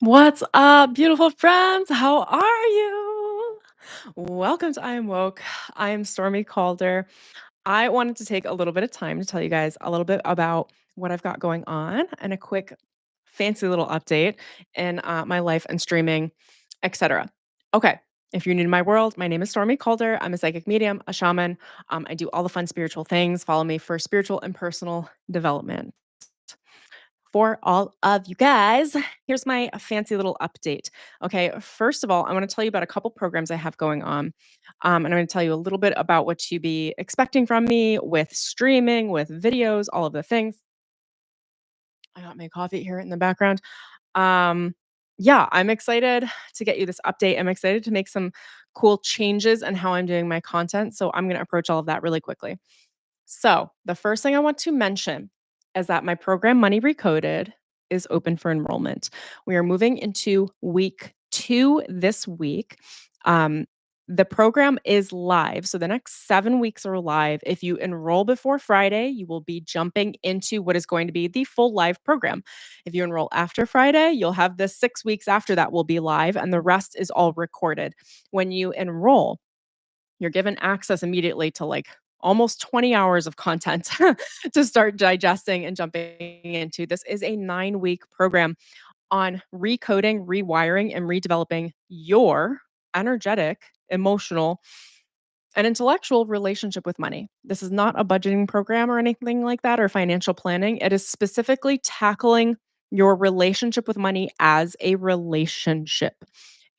What's up, beautiful friends? How are you? Welcome to I Am Woke. I am Stormy Calder. I wanted to take a little bit of time to tell you guys a little bit about what I've got going on and a quick, fancy little update in my life and streaming, etc. Okay, if you're new to my world, my name is Stormy Calder. I'm a psychic medium, a shaman. I do all the fun spiritual things. Follow me for spiritual and personal development. For all of you guys, here's my fancy little update. Okay, first of all, I want to tell you about a couple programs I have going on. And I'm going to tell you a little bit about what to be expecting from me with streaming, with videos, all of the things. I got my coffee here in the background. Um, yeah, I'm excited to get you this update. I'm excited to make some cool changes in how I'm doing my content. So I'm going to approach all of that really quickly. So, the first thing I want to mention is that my program Money Recoded is open for enrollment. We are moving into week 2 this week. Um, the program is live. So the next 7 weeks are live. If you enroll before Friday, you will be jumping into what is going to be the full live program. If you enroll after Friday, you'll have the 6 weeks after that will be live and the rest is all recorded. When you enroll, you're given access immediately to like almost 20 hours of content to start digesting and jumping into. This is a 9-week program on recoding, rewiring, and redeveloping your energetic, emotional, and intellectual relationship with money. This is not a budgeting program or anything like that or financial planning. It is specifically tackling your relationship with money as a relationship,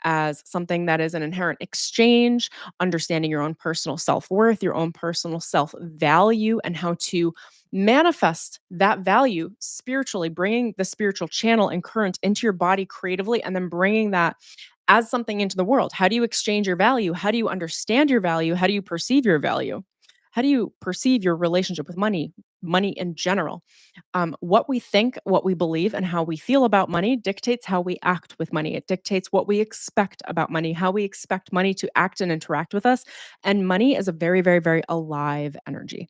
as something that is an inherent exchange, understanding your own personal self worth, your own personal self value, and how to manifest that value spiritually, bringing the spiritual channel and current into your body creatively, and then bringing that as something into the world. How do you exchange your value? How do you understand your value? How do you perceive your value? How do you perceive your relationship with money, money in general? What we think, what we believe, and how we feel about money dictates how we act with money. It dictates what we expect about money, how we expect money to act and interact with us. And money is a very, very, very alive energy.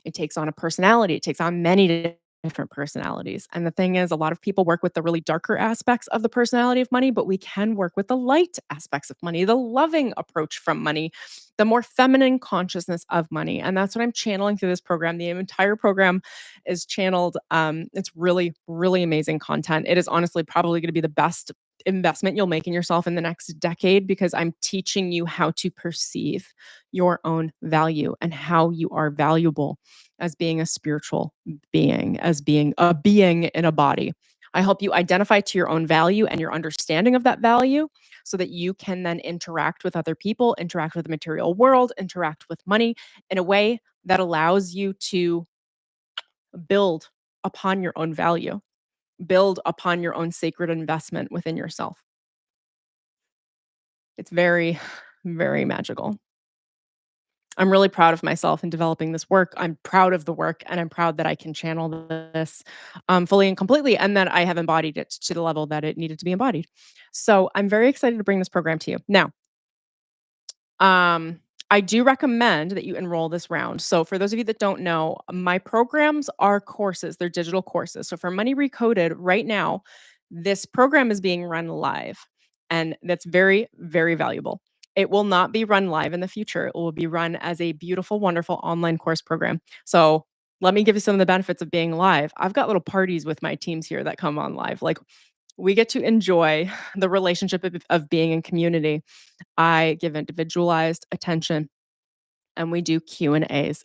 It takes on a personality. It takes on many different personalities. And the thing is, a lot of people work with the really darker aspects of the personality of money, but we can work with the light aspects of money, the loving approach from money, the more feminine consciousness of money. And that's what I'm channeling through this program. The entire program is channeled. It's really, really amazing content. It is honestly probably going to be the best investment you'll make in yourself in the next decade because I'm teaching you how to perceive your own value and how you are valuable as being a spiritual being, as being a being in a body. I help you identify to your own value and your understanding of that value so that you can then interact with other people, interact with the material world, interact with money in a way that allows you to build upon your own value, build upon your own sacred investment within yourself. It's very, very magical. I'm really proud of myself in developing this work. I'm proud of the work and I'm proud that I can channel this fully and completely and that I have embodied it to the level that it needed to be embodied. So I'm very excited to bring this program to you. Now, um, I do recommend that you enroll this round. So for those of you that don't know, my programs are courses, they're digital courses. So for Money Recoded right now, this program is being run live and that's very, very valuable. It will not be run live in the future. It will be run as a beautiful, wonderful online course program. So let me give you some of the benefits of being live. I've got little parties with my teams here that come on live. Like we get to enjoy the relationship of being in community. I give individualized attention and we do Q&As.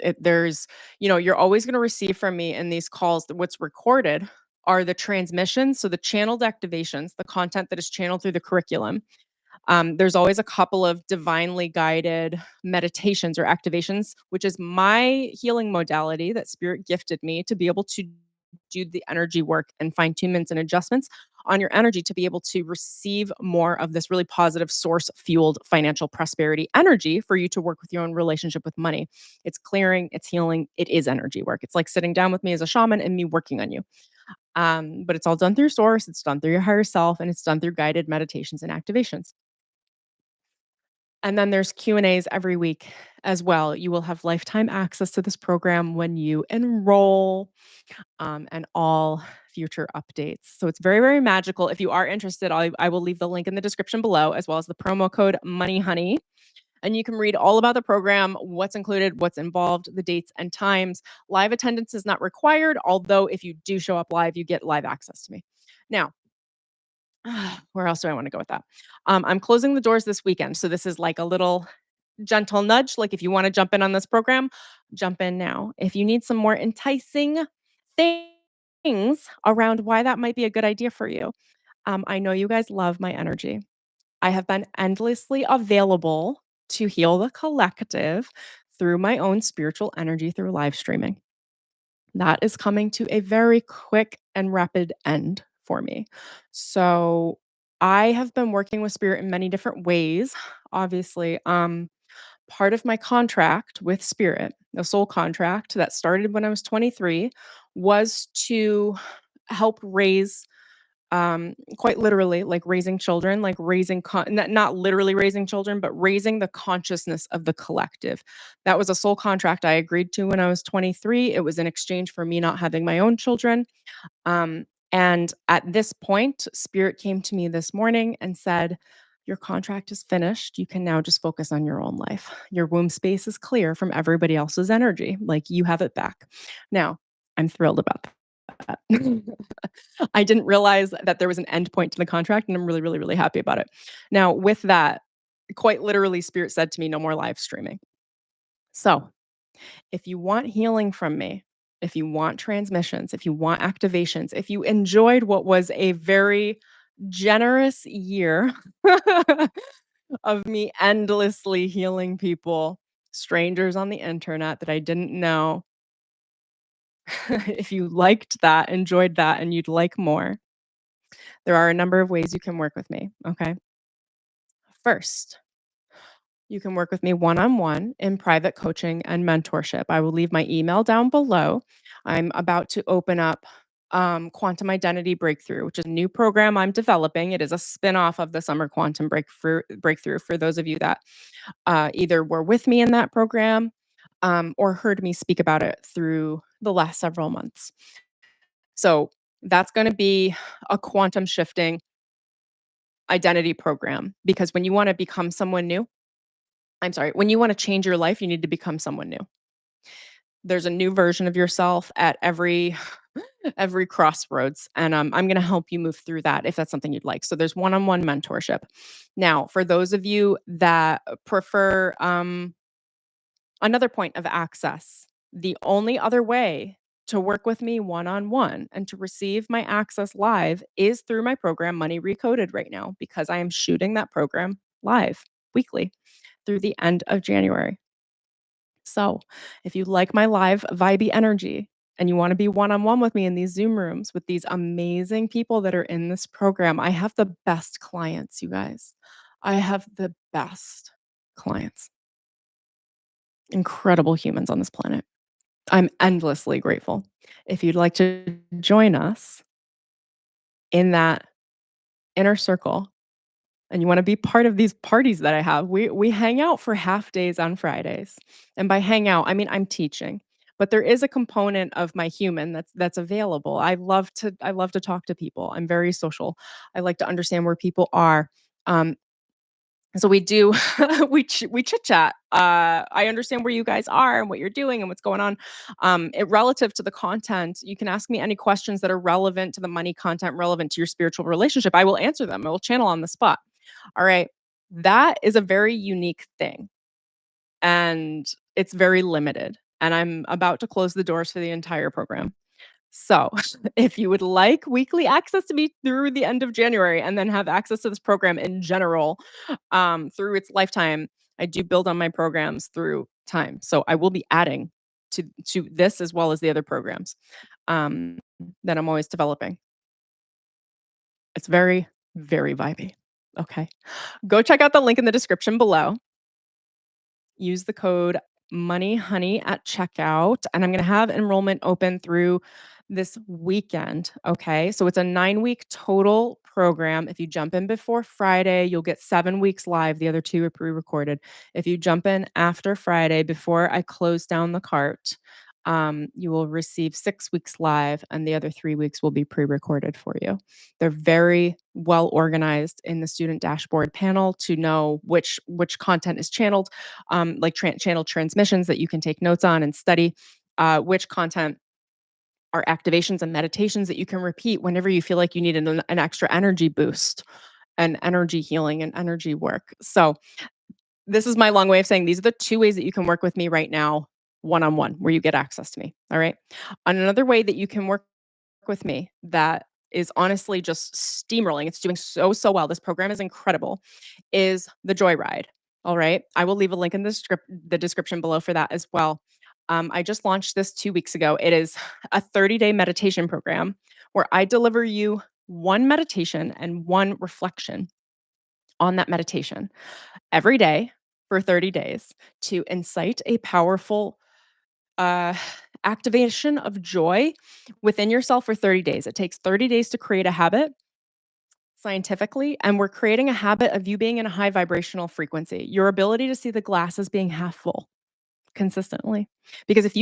You're always going to receive from me in these calls what's recorded are the transmissions, so the channeled activations, the content that is channeled through the curriculum. There's always a couple of divinely guided meditations or activations, which is my healing modality that spirit gifted me to be able to do the energy work and fine tunements and adjustments on your energy to be able to receive more of this really positive source fueled financial prosperity energy for you to work with your own relationship with money. It's clearing, it's healing, it is energy work. It's like sitting down with me as a shaman and me working on you. But it's all done through source, it's done through your higher self, and it's done through guided meditations and activations. And then there's Q&As every week as well. You will have lifetime access to this program when you enroll, and all future updates. So it's very, very magical. If you are interested, I will leave the link in the description below, as well as the promo code MONEYHONEY. And you can read all about the program, what's included, what's involved, the dates and times. Live attendance is not required, although if you do show up live, you get live access to me. Now, where else do I want to go with that? I'm closing the doors this weekend. So this is like a little gentle nudge. Like if you want to jump in on this program, jump in now. If you need some more enticing things around why that might be a good idea for you, I know you guys love my energy. I have been endlessly available to heal the collective through my own spiritual energy through live streaming. That is coming to a very quick and rapid end for me. So I have been working with spirit in many different ways. Obviously, part of my contract with spirit, the soul contract that started when I was 23, was to help raise quite literally, like raising children, like raising not literally raising children, but raising the consciousness of the collective. That was a soul contract I agreed to when I was 23. It was in exchange for me not having my own children. And at this point, spirit came to me this morning and said, your contract is finished. You can now just focus on your own life. Your womb space is clear from everybody else's energy. Like you have it back. Now, I'm thrilled about that. I didn't realize that there was an end point to the contract, and I'm really, really, really happy about it. Now, with that, quite literally, Spirit said to me, no more live streaming. So, if you want healing from me, if you want transmissions, if you want activations, if you enjoyed what was a very generous year of me endlessly healing people, strangers on the internet that I didn't know, if you liked that, enjoyed that, and you'd like more, there are a number of ways you can work with me, okay? First, you can work with me one on one in private coaching and mentorship. I will leave my email down below. I'm about to open up Quantum Identity Breakthrough, which is a new program I'm developing. It is a spin-off of the Summer Quantum Breakthrough for those of you that either were with me in that program or heard me speak about it through the last several months. So that's going to be a quantum shifting identity program because when you want to become someone new, when you want to change your life, you need to become someone new. There's a new version of yourself at every every crossroads, and I'm going to help you move through that if that's something you'd like. So there's one-on-one mentorship. Now, for those of you that prefer another point of access, the only other way to work with me one-on-one and to receive my access live is through my program Money Recoded right now because I am shooting that program live weekly through the end of January. So, if you like my live vibey energy and you want to be one-on-one with me in these Zoom rooms with these amazing people that are in this program, I have the best clients, you guys. I have the best clients. Incredible humans on this planet. I'm endlessly grateful. If you'd like to join us in that inner circle and you wanna be part of these parties that I have, we hang out for half days on Fridays. And by hang out, I mean I'm teaching, but there is a component of my human that's available. I love to talk to people. I'm very social. I like to understand where people are. Um, so we do we chit chat. I understand where you guys are and what you're doing and what's going on. Relative to the content, you can ask me any questions that are relevant to the money content, relevant to your spiritual relationship. I will answer them. I will channel on the spot. All right. That is a very unique thing. And it's very limited. And I'm about to close the doors for the entire program. So, if you would like weekly access to me through the end of January and then have access to this program in general through its lifetime, I do build on my programs through time. So, I will be adding to this as well as the other programs um, that I'm always developing. It's very, very vibey. Okay. Go check out the link in the description below. Use the code MONEYHONEY at checkout, and I'm gonna have enrollment open through this weekend, okay? So it's a 9-week total program. If you jump in before Friday, you'll get 7 weeks live. The other 2 are pre-recorded. If you jump in after Friday, before I close down the cart, You will receive 6 weeks live, and the other 3 weeks will be pre-recorded for you. They're very well organized in the student dashboard panel to know which content is channeled, like channel transmissions that you can take notes on and study, which content are activations and meditations that you can repeat whenever you feel like you need an extra energy boost and energy healing and energy work. So this is my long way of saying these are the 2 ways that you can work with me right now, one-on-one, where you get access to me, all right? Another way that you can work with me that is honestly just steamrolling, it's doing so well, this program is incredible, is the Joyride, all right? I will leave a link in the description below for that as well. I just launched this 2 weeks ago. It is a 30-day meditation program where I deliver you 1 meditation and 1 reflection on that meditation every day for 30 days to incite a powerful uh, activation of joy within yourself for 30 days. It takes 30 days to create a habit scientifically, and we're creating a habit of you being in a high vibrational frequency. Your ability to see the glass as being half full consistently. Because if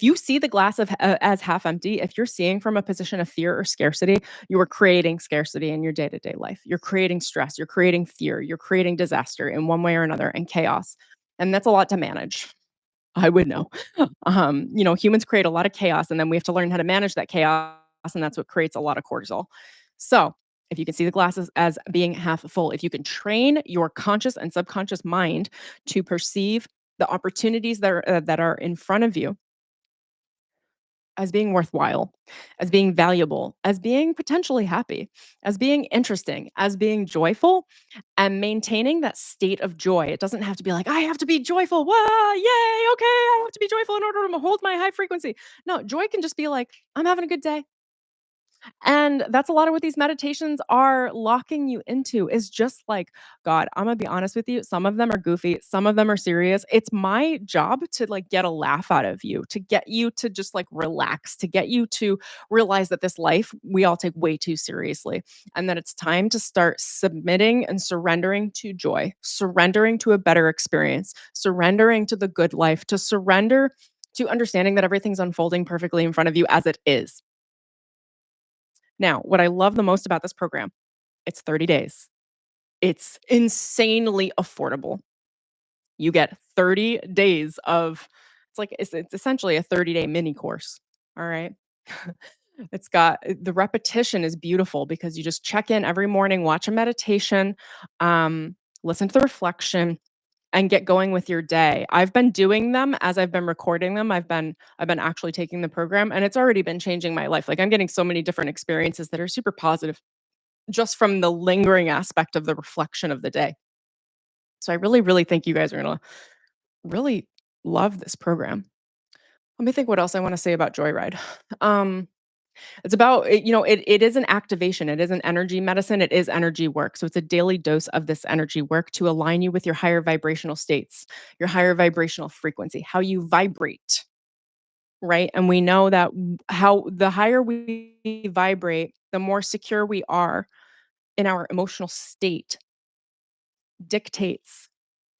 you see the glass as half empty, if you're seeing from a position of fear or scarcity, you are creating scarcity in your day-to-day life. You're creating stress, you're creating fear, you're creating disaster in one way or another and chaos. And that's a lot to manage. I would know. Humans create a lot of chaos and then we have to learn how to manage that chaos and that's what creates a lot of cortisol. So, if you can see the glasses as being half full, if you can train your conscious and subconscious mind to perceive the opportunities that are in front of you as being worthwhile, as being valuable, as being potentially happy, as being interesting, as being joyful, and maintaining that state of joy. It doesn't have to be like, I have to be joyful. Wow, yay, okay, I have to be joyful in order to hold my high frequency. No, joy can just be like, I'm having a good day. And that's a lot of what these meditations are locking you into is just like, God, I'm gonna be honest with you. Some of them are goofy, some of them are serious. It's my job to like get a laugh out of you, to get you to just like relax, to get you to realize that this life we all take way too seriously and that it's time to start submitting and surrendering to joy, surrendering to a better experience, surrendering to the good life, to surrender to understanding that everything's unfolding perfectly in front of you as it is. Now, what I love the most about this program, it's 30 days. It's insanely affordable. You get 30 days of it's essentially a 30-day mini course, all right? It's got the repetition is beautiful because you just check in every morning, watch a meditation, listen to the reflection, and get going with your day. I've been doing them as I've been recording them. I've been actually taking the program, and it's already been changing my life. Like, I'm getting so many different experiences that are super positive just from the lingering aspect of the reflection of the day. So I really, really think you guys are gonna really love this program. Let me think what else I wanna say about Joyride. Um, it's about it is an activation, it is an energy medicine, it is energy work. So it's a daily dose of this energy work to align you with your higher vibrational states, your higher vibrational frequency, how you vibrate, right? And we know that how the higher we vibrate, the more secure we are in our emotional state dictates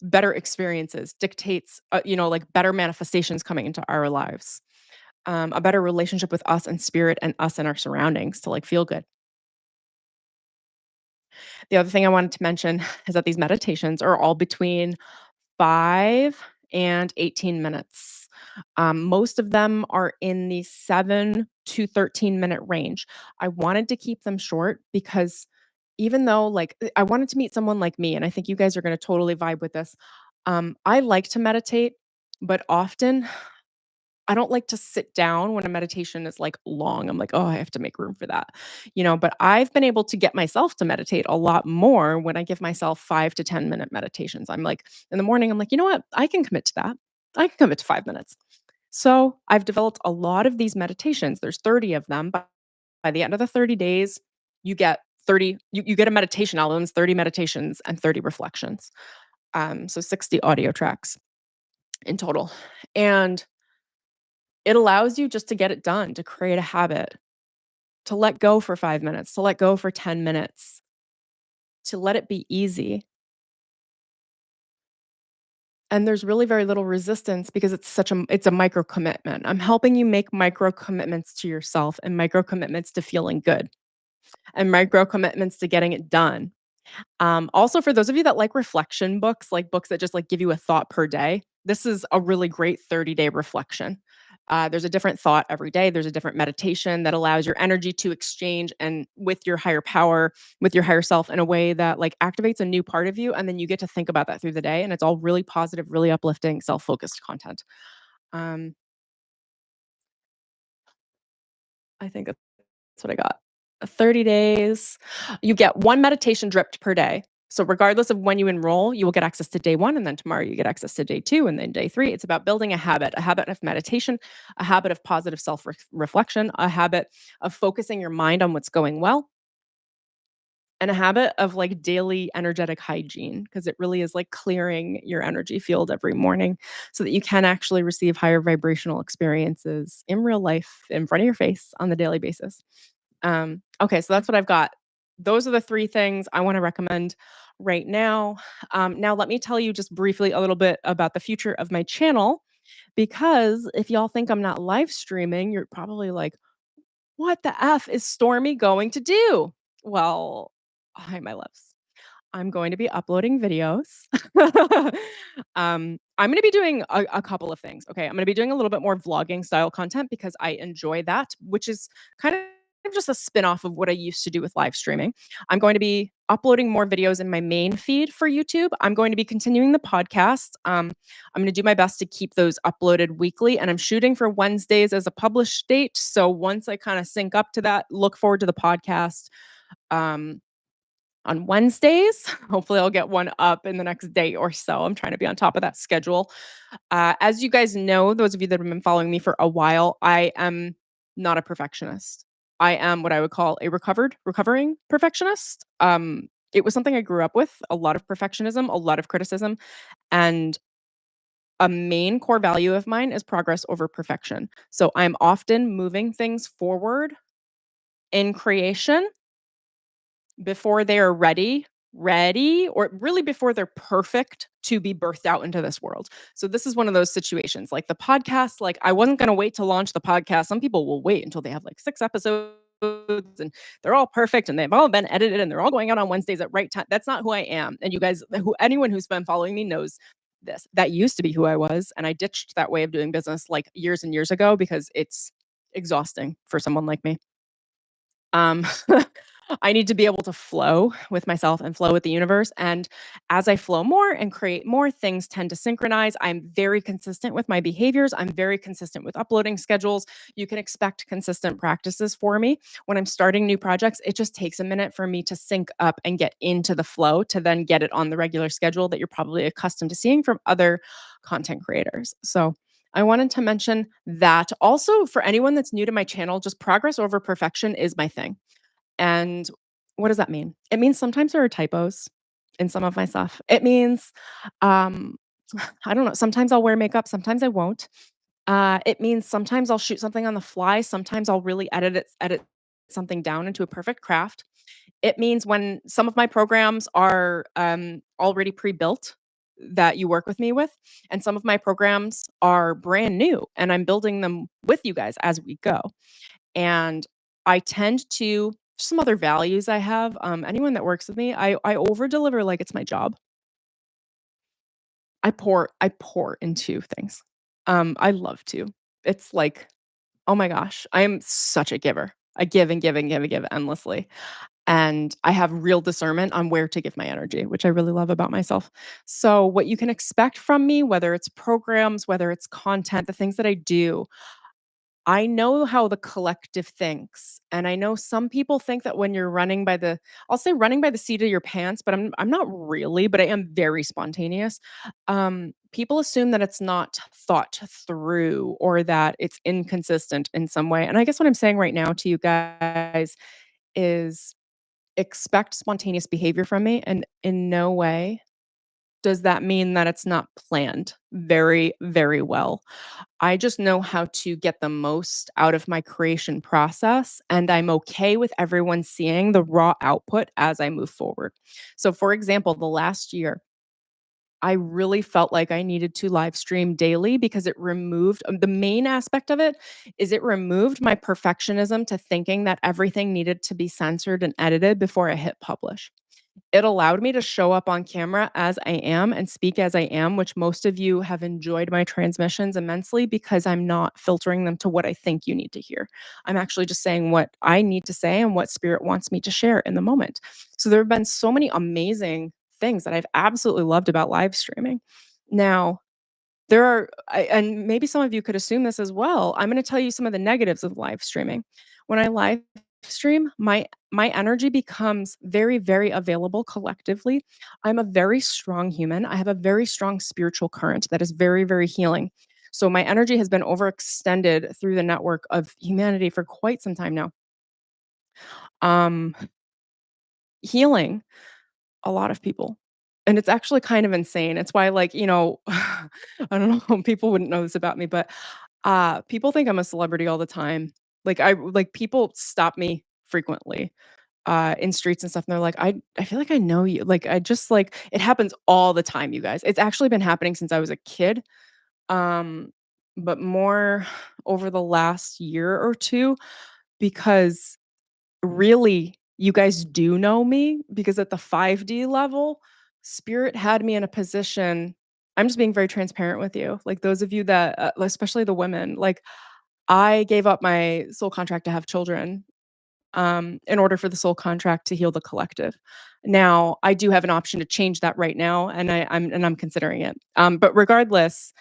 better experiences, dictates, like better manifestations coming into our lives, a better relationship with us and spirit and us and our surroundings to like feel good. The other thing I wanted to mention is that these meditations are all between 5 and 18 minutes. Most of them are in the 7 to 13-minute range. I wanted to keep them short because even though I wanted to meet someone like me, and I think you guys are going to totally vibe with this. I like to meditate, but often I don't like to sit down when a meditation is, like, long. I'm like, "Oh, I have to make room for that." But I've been able to get myself to meditate a lot more when I give myself 5 to 10-minute meditations. I'm like in the morning, I'm like, "You know what? I can commit to that. I can commit to 5 minutes." So, I've developed a lot of these meditations. There's 30 of them, but by the end of the 30 days, you get 30 you get a meditation albums, 30 meditations, and 30 reflections. So 60 audio tracks in total. And it allows you just to get it done, to create a habit, to let go for 5 minutes, to let go for 10 minutes, to let it be easy. And there's really very little resistance because it's a micro commitment. I'm helping you make micro commitments to yourself and micro commitments to feeling good and micro commitments to getting it done. Also, for those of you that like reflection books, like books that just like give you a thought per day, this is a really great 30-day reflection. There's a different thought every day. There's a different meditation that allows your energy to exchange and with your higher power, with your higher self in a way that like activates a new part of you. And then you get to think about that through the day. And it's all really positive, really uplifting, self-focused content. Um, I think that's what I got. 30 days. You get 1 meditation dripped per day. So regardless of when you enroll, you will get access to day 1, and then tomorrow you get access to day 2, and then day 3. It's about building a habit of meditation, a habit of positive self-reflection, a habit of focusing your mind on what's going well, and a habit of, like, daily energetic hygiene, because it really is like clearing your energy field every morning so that you can actually receive higher vibrational experiences in real life in front of your face on the daily basis. Okay, so that's what I've got. Those are the 3 things I wanna recommend right now. Now let me tell you just briefly a little bit about the future of my channel, because if y'all think I'm not live streaming, you're probably like, "What the F is Stormy going to do?" Well, hi, my loves. I'm going to be uploading videos. I'm gonna be doing a couple of things. Okay, I'm gonna be doing a little bit more vlogging style content because I enjoy that, which is kind of just a spin-off of what I used to do with live streaming. I'm going to be uploading more videos in my main feed for YouTube. I'm going to be continuing the podcast. I'm gonna do my best to keep those uploaded weekly, and I'm shooting for Wednesdays as a published date. So once I kind of sync up to that, look forward to the podcast. Um, on Wednesdays. Hopefully, I'll get one up in the next day or so. I'm trying to be on top of that schedule. As you guys know, those of you that have been following me for a while, I am not a perfectionist. I am what I would call a recovering perfectionist. It was something I grew up with, a lot of perfectionism, a lot of criticism, and a main core value of mine is progress over perfection. So I'm often moving things forward in creation before they are ready, or really before they're perfect to be birthed out into this world. So this is one of those situations, like the podcast, like I wasn't gonna wait to launch the podcast. Some people will wait until they have like 6 episodes and they're all perfect and they've all been edited and they're all going out on Wednesdays at right time. That's not who I am. And you guys, who anyone who's been following me knows this. That used to be who I was, and I ditched that way of doing business like years and years ago because it's exhausting for someone like me. Um, I need to be able to flow with myself and flow with the universe. And as I flow more and create more, things tend to synchronize. I'm very consistent with my behaviors. I'm very consistent with uploading schedules. You can expect consistent practices for me. When I'm starting new projects, it just takes a minute for me to sync up and get into the flow to then get it on the regular schedule that you're probably accustomed to seeing from other content creators. So, I wanted to mention that also for anyone that's new to my channel, just progress over perfection is my thing. And what does that mean? It means sometimes there are typos in some of my stuff. It means, um, I don't know, sometimes I'll wear makeup, sometimes I won't. It means sometimes I'll shoot something on the fly, sometimes I'll really edit something down into a perfect craft. It means when some of my programs are, already pre-built that you work with me with, and some of my programs are brand new, and I'm building them with you guys as we go. And I tend to some other values I have, anyone that works with me, I over deliver like it's my job. I pour into things. I love to. It's like, oh my gosh, I am such a giver. I give and give and give and give endlessly. And I have real discernment on where to give my energy, which I really love about myself. So, what you can expect from me, whether it's programs, whether it's content, the things that I do, I know how the collective thinks. And I know some people think that when you're running by the I'll say running by the seat of your pants, but I'm not really, but I am very spontaneous. People assume that it's not thought through or that it's inconsistent in some way. And I guess what I'm saying right now to you guys is expect spontaneous behavior from me, and in no way does that mean that it's not planned very, very well. I just know how to get the most out of my creation process, and I'm okay with everyone seeing the raw output as I move forward. So, for example, the last year, I really felt like I needed to live stream daily because it removed the main aspect of it is it removed my perfectionism to thinking that everything needed to be censored and edited before I hit publish. It allowed me to show up on camera as I am and speak as I am, which most of you have enjoyed my transmissions immensely because I'm not filtering them to what I think you need to hear. I'm actually just saying what I need to say and what spirit wants me to share in the moment. So there have been so many amazing things that I've absolutely loved about live streaming. Now, and maybe some of you could assume this as well. I'm gonna tell you some of the negatives of live streaming. When I live stream, my energy becomes very, very available collectively. I'm a very strong human. I have a very strong spiritual current that is very, very healing. So my energy has been overextended through the network of humanity for quite some time now. Um, Healing a lot of people. And it's actually kind of insane. It's why, like, I don't know, people wouldn't know this about me, but people think I'm a celebrity all the time. Like people stop me frequently in streets and stuff, and they're like, I feel like I know you. Like I just like it happens all the time, you guys. It's actually been happening since I was a kid. Um, but more over the last year or two because really, you guys do know me because at the 5D level, spirit had me in a position. I'm just being very transparent with you. Like those of you that, especially the women, like I gave up my soul contract to have children in order for the soul contract to heal the collective. Now, I do have an option to change that right now, and I'm considering it. But regardless,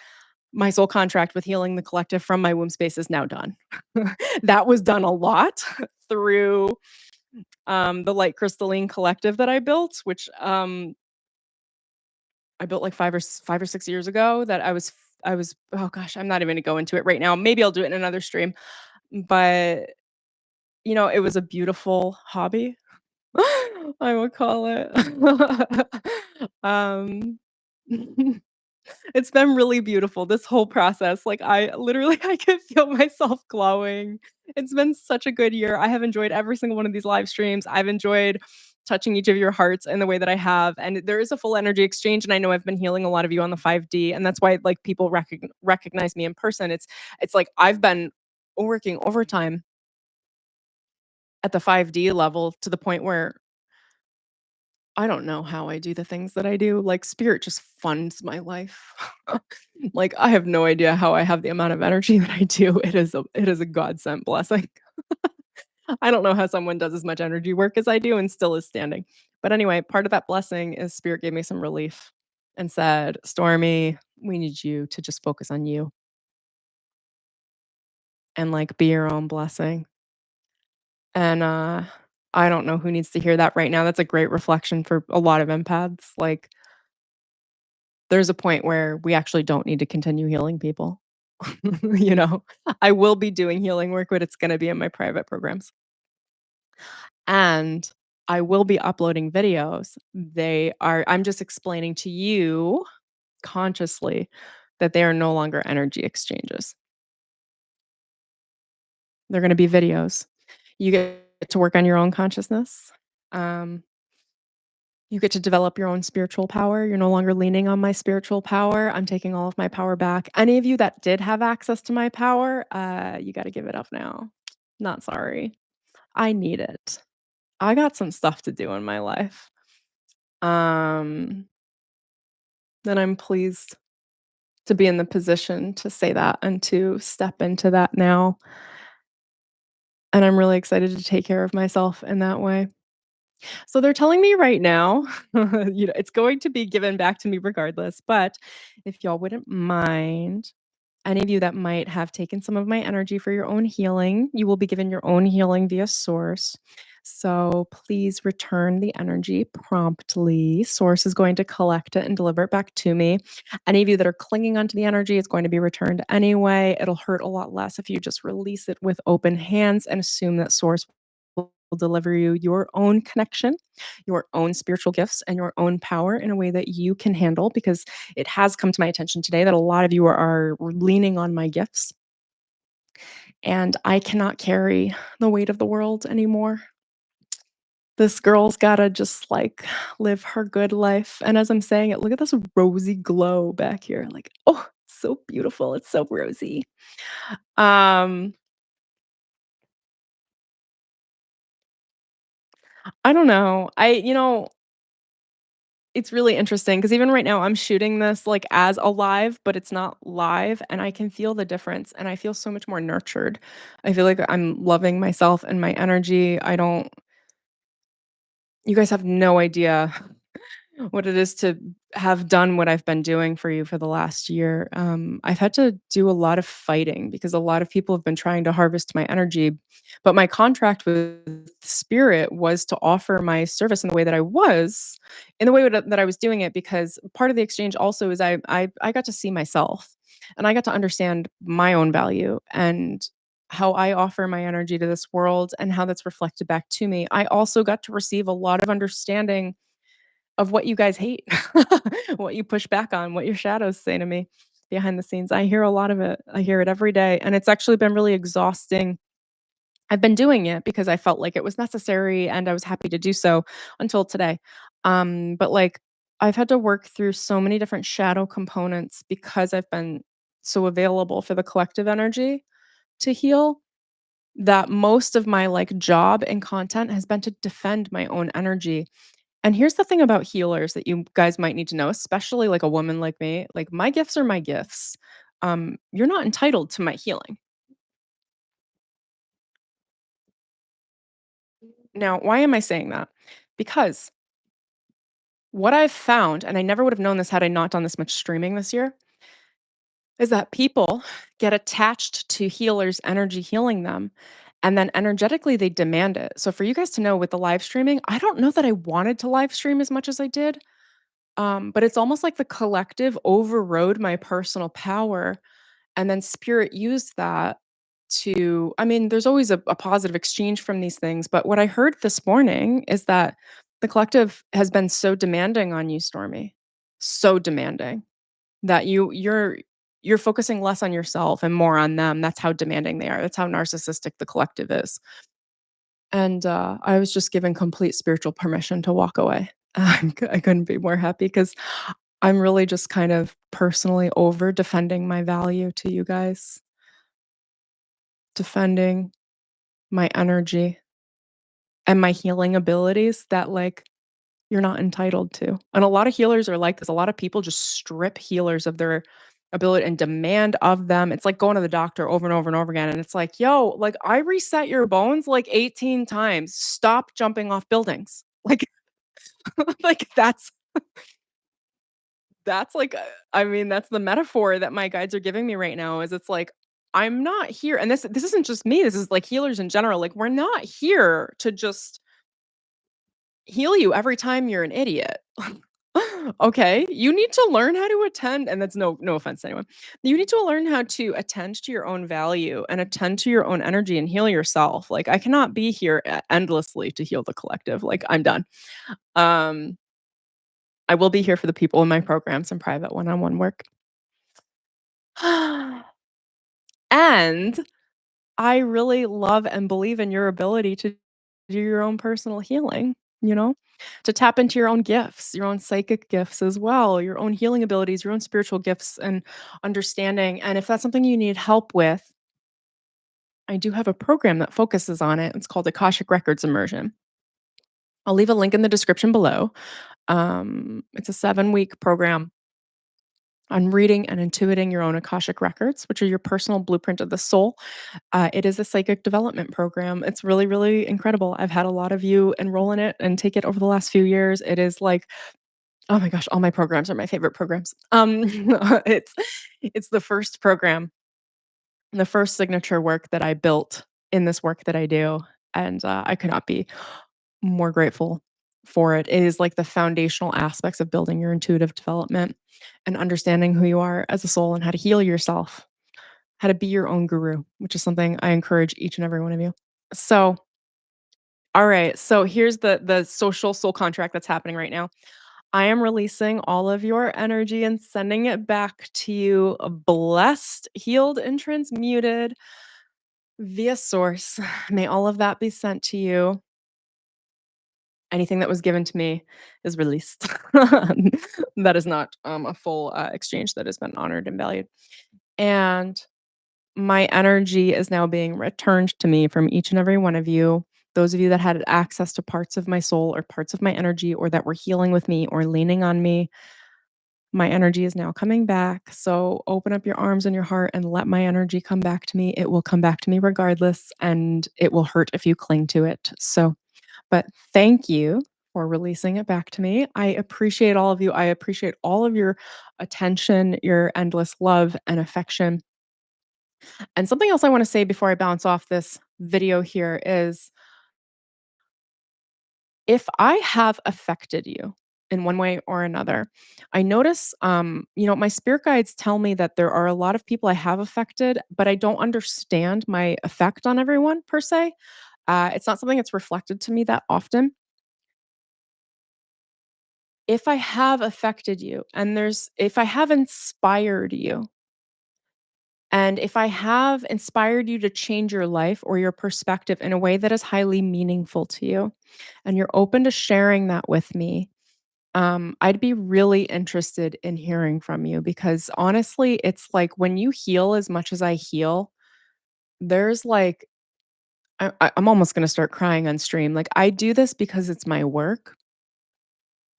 my soul contract with healing the collective from my womb space is now done. That was done a lot through the light crystalline collective that I built, which I built like 5 or 6 years ago. That I was oh gosh, I'm not even gonna go into it right now. Maybe I'll do it in another stream. But it was a beautiful hobby. I would call it. um It's been really beautiful, this whole process, like, I literally I can feel myself glowing. It's been such a good year, I have enjoyed every single one of these live streams, I've enjoyed touching each of your hearts in the way that I have, and there is a full energy exchange, and I know I've been healing a lot of you on the 5D, and that's why, like, people recognize me in person. It's like I've been working overtime at the 5D level to the point where I don't know how I do the things that I do, like, spirit just funds my life. Like, I have no idea how I have the amount of energy that I do. It is a godsent blessing. I don't know how someone does as much energy work as I do and still is standing. But anyway, part of that blessing is spirit gave me some relief and said, "Stormy, we need you to just focus on you and, like, be your own blessing." And, I don't know who needs to hear that right now. That's a great reflection for a lot of empaths, like, there's a point where we actually don't need to continue healing people. You know? I will be doing healing work, but it's gonna be in my private programs. And I will be uploading videos. I'm just explaining to you consciously that they are no longer energy exchanges. They're gonna be videos. You get to work on your own consciousness. Um, you get to develop your own spiritual power. You're no longer leaning on my spiritual power. I'm taking all of my power back. Any of you that did have access to my power, you gotta give it up now. Not sorry. I need it. I got some stuff to do in my life. Um, and I'm pleased to be in the position to say that and to step into that now. And I'm really excited to take care of myself in that way. So they're telling me right now, it's going to be given back to me regardless. But if y'all wouldn't mind, any of you that might have taken some of my energy for your own healing, you will be given your own healing via source. So please return the energy promptly. Source is going to collect it and deliver it back to me. Any of you that are clinging onto the energy, it's going to be returned anyway. It'll hurt a lot less if you just release it with open hands and assume that source will deliver you your own connection, your own spiritual gifts, and your own power in a way that you can handle because it has come to my attention today that a lot of you are leaning on my gifts, and I cannot carry the weight of the world anymore. This girl's gotta just, like, live her good life, and as I'm saying it, look at this rosy glow back here, like, oh, so beautiful, it's so rosy. Um, I don't know, it's really interesting because even right now, I'm shooting this, like, as a live, but it's not live, and I can feel the difference, and I feel so much more nurtured. I feel like I'm loving myself and my energy, I don't you guys have no idea what it is to have done what I've been doing for you for the last year. I've had to do a lot of fighting because a lot of people have been trying to harvest my energy. But my contract with Spirit was to offer my service in the way that I was, in the way that I was doing it, because part of the exchange also is I got to see myself and I got to understand my own value and how I offer my energy to this world and how that's reflected back to me. I also got to receive a lot of understanding of what you guys hate, what you push back on, what your shadows say to me behind the scenes. I hear a lot of it. I hear it every day, and it's actually been really exhausting. I've been doing it because I felt like it was necessary and I was happy to do so until today. But like I've had to work through so many different shadow components because I've been so available for the collective energy to heal that most of my like job and content has been to defend my own energy. And here's the thing about healers that you guys might need to know, especially like a woman like me, like my gifts are my gifts. You're not entitled to my healing. Now, why am I saying that? Because what I've found, and I never would have known this had I not done this much streaming this year, is that people get attached to healers' energy healing them. And then energetically, they demand it. So, for you guys to know with the live streaming, I don't know that I wanted to live stream as much as I did. But it's almost like the collective overrode my personal power. And then spirit used that to I mean, there's always a positive exchange from these things, but what I heard this morning is that the collective has been so demanding on you, Stormy. So demanding that you're focusing less on yourself and more on them. That's how demanding they are. That's how narcissistic the collective is. And I was just given complete spiritual permission to walk away. I couldn't be more happy because I'm really just kind of personally over defending my value to you guys, defending my energy and my healing abilities that, like, you're not entitled to. And a lot of healers are like this. A lot of people just strip healers of their ability and demand of them. It's like going to the doctor over and over and over again. And it's like, yo, like I reset your bones like 18 times. Stop jumping off buildings. Like, like that's like, I mean, that's the metaphor that my guides are giving me right now is it's like, I'm not here. And this isn't just me. This is like healers in general. Like, we're not here to just heal you every time you're an idiot. Okay, you need to learn how to attend, and that's no offense to anyone. You need to learn how to attend to your own value and attend to your own energy and heal yourself. Like I cannot be here endlessly to heal the collective. Like I'm done. Um, I will be here for the people in my programs and private one-on-one work. And I really love and believe in your ability to do your own personal healing, you know, to tap into your own gifts, your own psychic gifts as well, your own healing abilities, your own spiritual gifts and understanding. And if that's something you need help with, I do have a program that focuses on it. It's called Akashic Records Immersion. I'll leave a link in the description below. It's a 7-week program on reading and intuiting your own Akashic records, which are your personal blueprint of the soul. It is a psychic development program. It's really, really incredible. I've had a lot of you enroll in it and take it over the last few years. It is like, oh my gosh, all my programs are my favorite programs. It's it's the first program, the first signature work that I built in this work that I do, and I could not be more grateful for it. It is like the foundational aspects of building your intuitive development and understanding who you are as a soul and how to heal yourself, how to be your own guru, which is something I encourage each and every one of you. So, all right. So here's the social soul contract that's happening right now. I am releasing all of your energy and sending it back to you blessed, healed, and transmuted via source. May all of that be sent to you Anything that was given to me is released. That is not, a full, exchange that has been honored and valued. And my energy is now being returned to me from each and every one of you. Those of you that had access to parts of my soul or parts of my energy or that were healing with me or leaning on me, my energy is now coming back. So open up your arms and your heart and let my energy come back to me. It will come back to me regardless, and it will hurt if you cling to it. So, but thank you for releasing it back to me. I appreciate all of you. I appreciate all of your attention, your endless love and affection. And something else I want to say before I bounce off this video here is if I have affected you in one way or another, I notice, my spirit guides tell me that there are a lot of people I have affected, but I don't understand my effect on everyone per se. It's not something that's reflected to me that often. If I have affected you if I have inspired you, and if I have inspired you to change your life or your perspective in a way that is highly meaningful to you, and you're open to sharing that with me, I'd be really interested in hearing from you because honestly, it's like when you heal as much as I heal, there's like, I'm almost going to start crying on stream. Like, I do this because it's my work,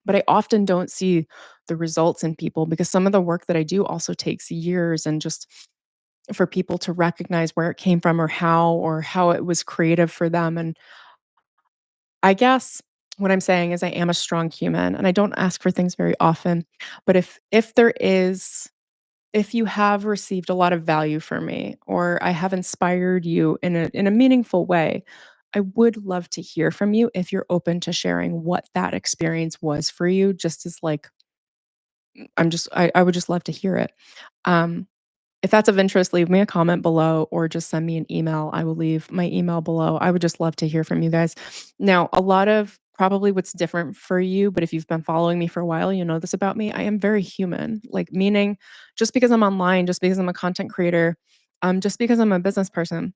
but I often don't see the results in people because some of the work that I do also takes years and just for people to recognize where it came from or how it was creative for them. And I guess what I'm saying is I am a strong human and I don't ask for things very often. But if you have received a lot of value from me or I have inspired you in a meaningful way, I would love to hear from you if you're open to sharing what that experience was for you, just as like I would just love to hear it. Um, if that's of interest, leave me a comment below or just send me an email. I will leave my email below. I would just love to hear from you guys. Now, a lot of probably what's different for you, but if you've been following me for a while, you know this about me. I am very human, like meaning just because I'm online, just because I'm a content creator, just because I'm a business person,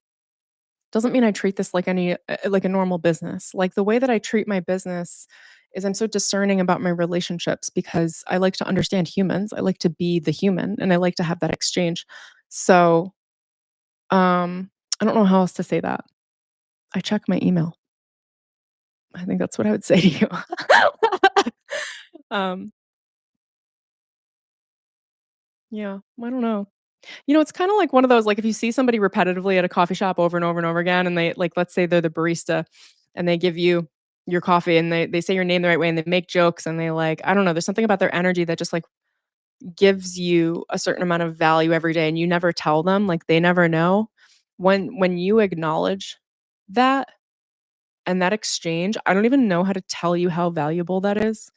doesn't mean I treat this like like a normal business. Like the way that I treat my business is I'm so discerning about my relationships because I like to understand humans. I like to be the human and I like to have that exchange. So, I don't know how else to say that. I check my email. I think that's what I would say to you. um, yeah, I don't know. It's kinda like one of those, like, if you see somebody repetitively at a coffee shop over and over and over again, and they like, let's say they're the barista, and they give you your coffee, and they say your name the right way, and they make jokes, and they, like I don't know, there's something about their energy that just, like, gives you a certain amount of value every day, and you never tell them, like, they never know. When you acknowledge that and that exchange, I don't even know how to tell you how valuable that is.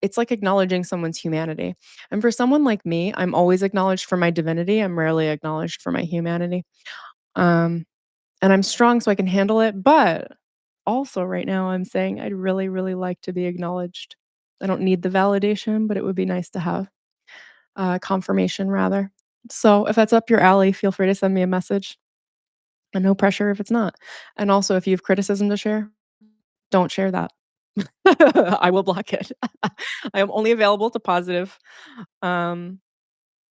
It's like acknowledging someone's humanity. And for someone like me, I'm always acknowledged for my divinity. I'm rarely acknowledged for my humanity. Um, and I'm strong so I can handle it. But also, right now, I'm saying I'd really, really like to be acknowledged. I don't need the validation, but it would be nice to have confirmation rather. So if that's up your alley, feel free to send me a message and no pressure if it's not. And also, if you have criticism to share, don't share that. I will block it. I am only available to um,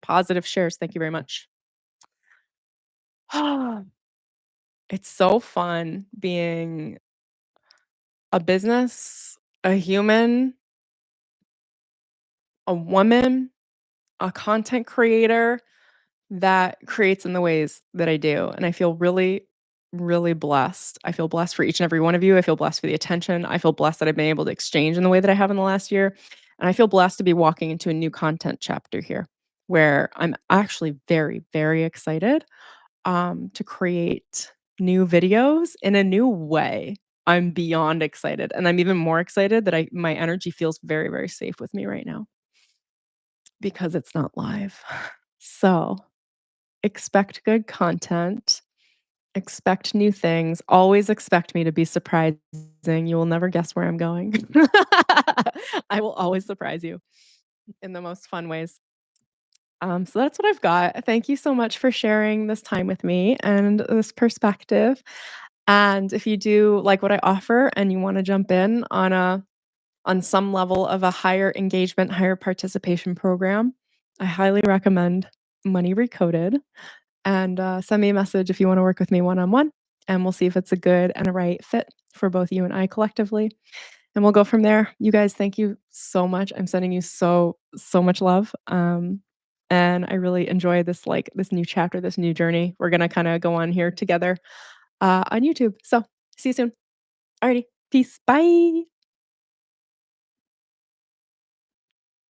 positive shares. Thank you very much. It's so fun being a business, a human, a woman, a content creator that creates in the ways that I do. And I feel really, really blessed. I feel blessed for each and every one of you. I feel blessed for the attention. I feel blessed that I've been able to exchange in the way that I have in the last year. And I feel blessed to be walking into a new content chapter here where I'm actually very, very excited to create new videos in a new way. I'm beyond excited. And I'm even more excited that my energy feels very, very safe with me right now because it's not live. So expect good content, expect new things, always expect me to be surprising. You will never guess where I'm going. I will always surprise you in the most fun ways. So that's what I've got. Thank you so much for sharing this time with me and this perspective. And if you do like what I offer and you wanna jump in on some level of a higher engagement, higher participation program, I highly recommend Money Recoded. And, send me a message if you wanna work with me one-on-one, and we'll see if it's a good and a right fit for both you and I collectively, and we'll go from there. You guys, thank you so much. I'm sending you so much love, and I really enjoy this, like, this new chapter, this new journey we're gonna kinda go on here together, on YouTube. So, see you soon. Alrighty. Peace. Bye.